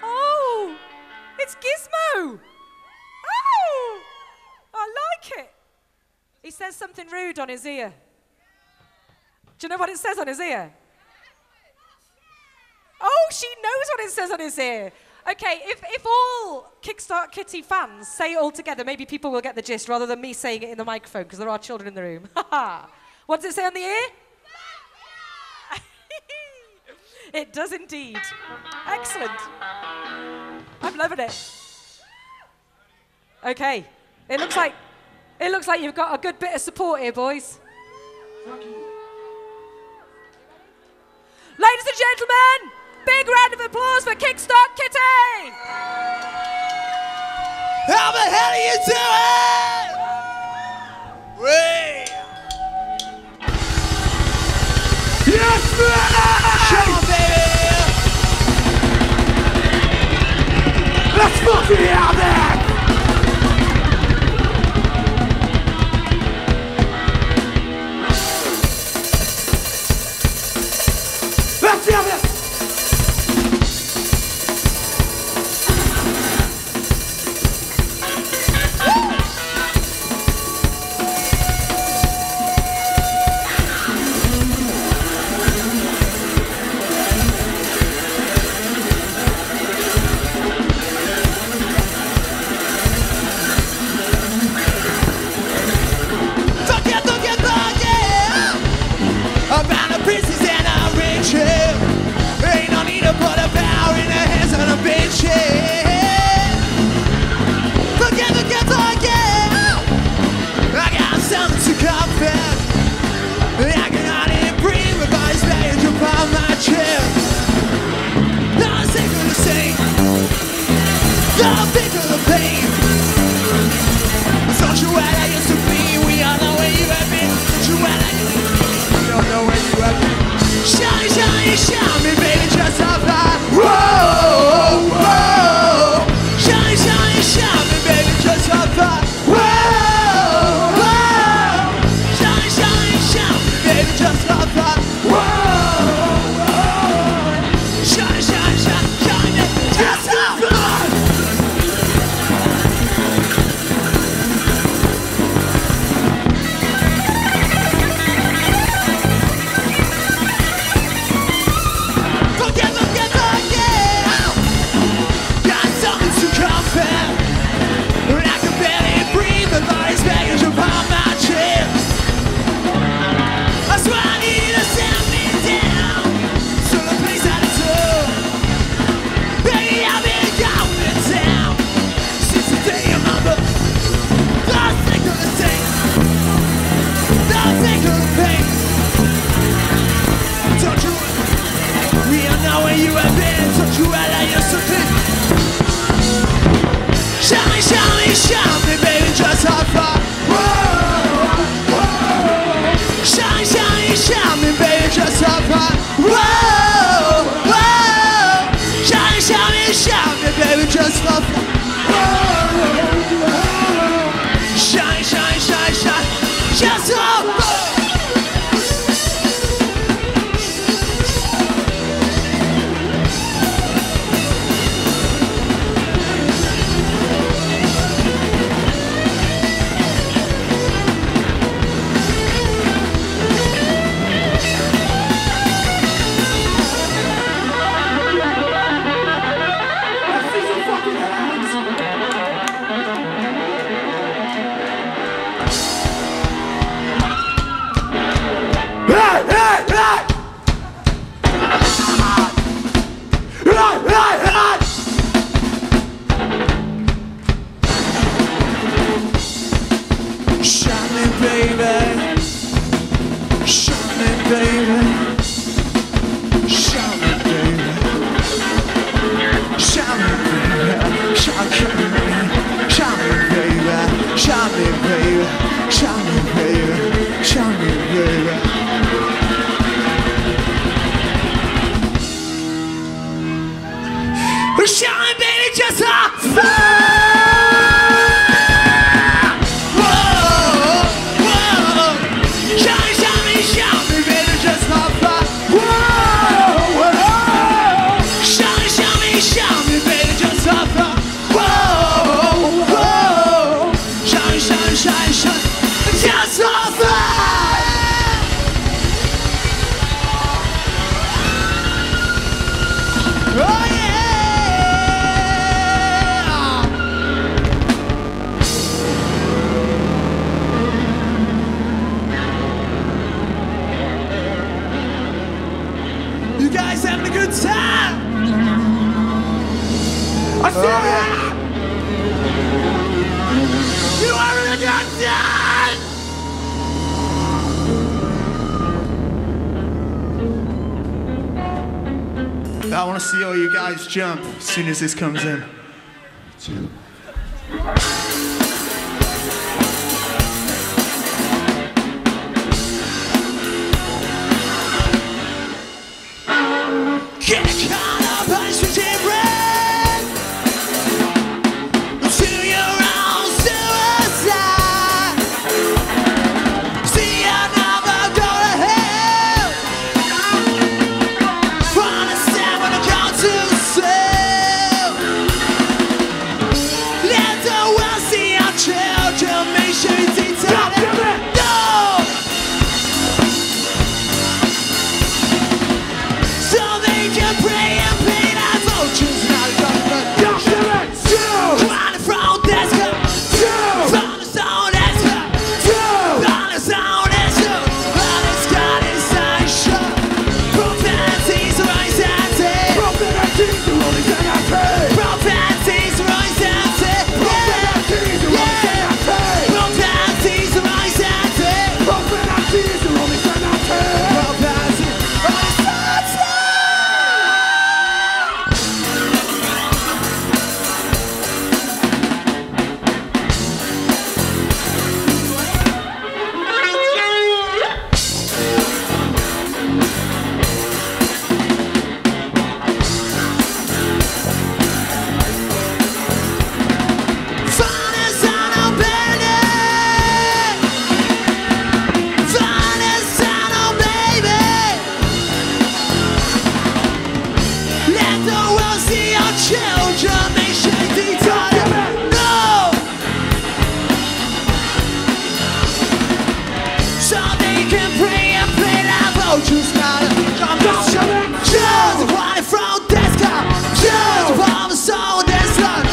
Oh, it's Gizmo. Oh, I like it. He says something rude on his ear. Do you know what it says on his ear? Oh, she knows what it says on his ear. Okay, if all Kickstart Kitty fans say it all together, maybe people will get the gist rather than me saying it in the microphone because there are children in the room. What does it say on the ear? It does indeed. Excellent. I'm loving it. Okay, it looks like you've got a good bit of support here, boys. Ladies and gentlemen, big round of applause for Kickstart Kitty! How the hell are you doing? Wait. Yes, man! Come on, baby! Let's fucking have it! Let's have it! Ain't no need to put a power in the hands of the bitch. Forget again. I got something to confess. I can hardly breathe with my stage upon my chest. Not a single to sing. Don't think of the pain. Don't you where I used to be? We all know where you have been. Don't you where I used to be? We don't know where you have been. Shine, shine, shine me, baby, just how far. Whoa, whoa. Shine, shine, shine me, baby, just how far. Whoa, whoa. Shine, shine, shine me, baby, just how far. Whoa, whoa. Shine, shine, shine, shine me, just how far. You have been, don't you allow yourself to shine, shine, shine me, baby, just how far. Whoa, whoa. Shine, shine, shine me, baby, just how far. Whoa, whoa. Shine, shine, shine me, baby, just how far. Whoa, whoa. Shine, shine, shine, shine, just how far. good time. I said, you are having a good time. I want to see all you guys jump as soon as this comes in. Get caught up on switching red to your own suicide. See another go to hell. Understand when I come to sell. Let the world see our children. Make sure you detail it. No. So they can pray and pay that vultures. Not government. Running from this girl. From the zone that's her. From the zone that's her. But it's got inside shut. Profanities rise and take. Profanities rise and take. Profanities rise and take. Profanities rise and take. Profanities rise and take. Children, make sure they tell it. No. So they can pray and play like vultures. Not a just running from this guy. Just from the soul that's love.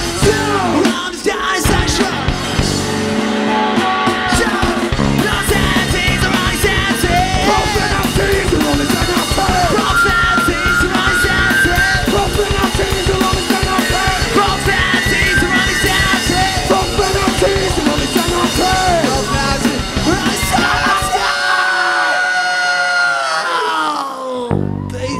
Around the sky is like shrub. Profanities rise and take. Profanities rise and take. Profanities rise and take. Profanities rise and take. Profanities rise and take. Profanities rise and take. Oh, baby.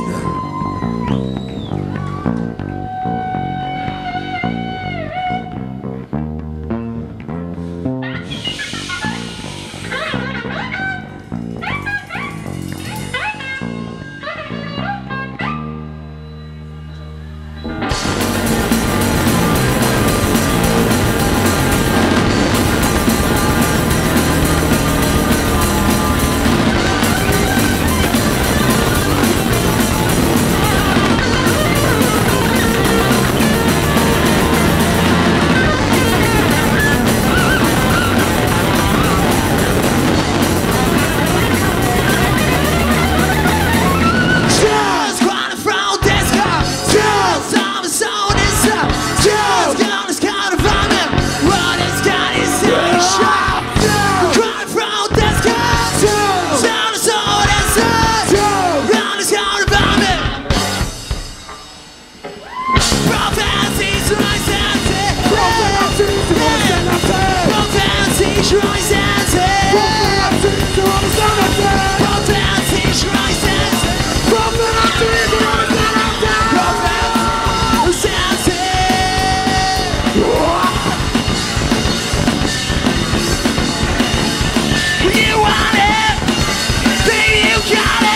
Just running from this guy. Just on the zone inside. Just gonna scout a vomit. What it's got is a shot. Running from this guy. Just on the zone inside. Gonna scout a vomit. Profanities rise and take. Profanities rise and take. Profanities rise and take. Profanities rise and take. Profanities rise and take. Profanities rise and take. Profanities and take. You want it, baby, you got it.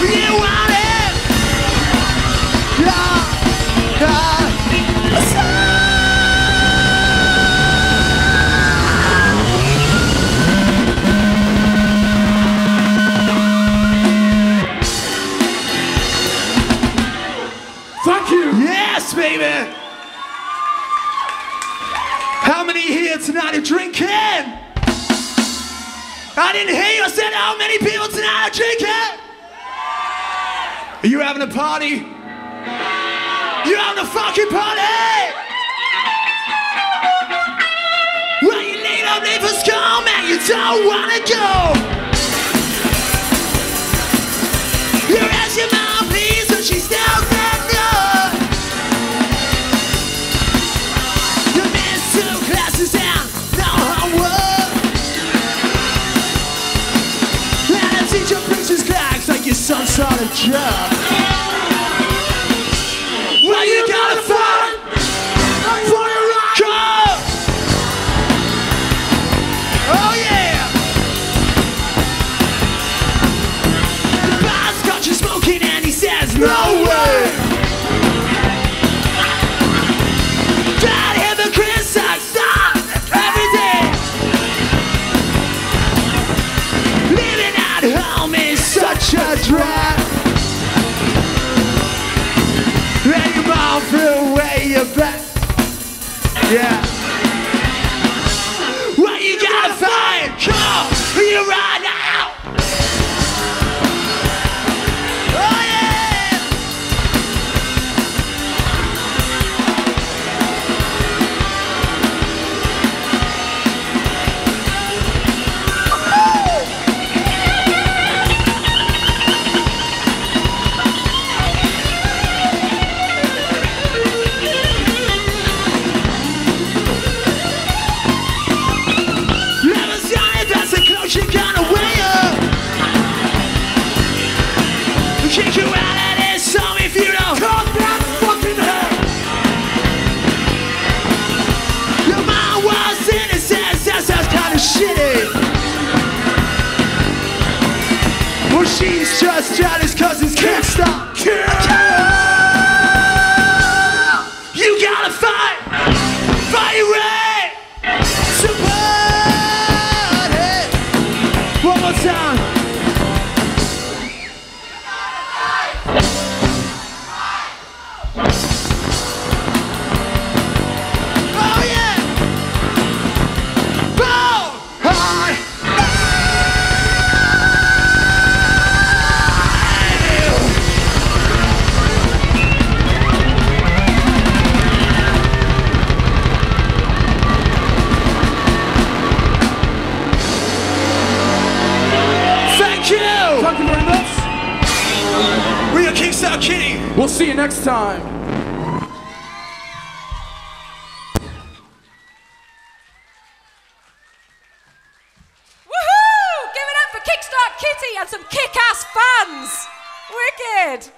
You want it, yeah. Thank you. Yes, baby. How many here tonight are drinking? I didn't hear you. I said how many people tonight are drinking? Are you having a party? You having a fucking party? Well, you need up for skull, man. You don't wanna go. You're asking my please, but she still said no. You missed 2 classes and no homework. And a teacher preaches clocks like your some sort of drug. Well, you gotta fight for your right. Go! Oh yeah! The boss got you smoking and he says no way. That hypocrite sucks up every day. Living at home is such a drag. And your mom threw away your back. Yeah. Well, you gotta fight. Come, you right now. Oh yeah. You gonna weigh up. Kick you out of this home if you don't cut that fucking hair. Your mom was innocent, that's kinda shitty. Well, she's just jealous cause his can't stop. You gotta fight, fight your way. One more time. Oh yeah. Bow high. Thank you very much. We are Kingstar Kitty. We'll see you next time. Woohoo! Give it up for Kickstart Kitty and some kick-ass fans. Wicked.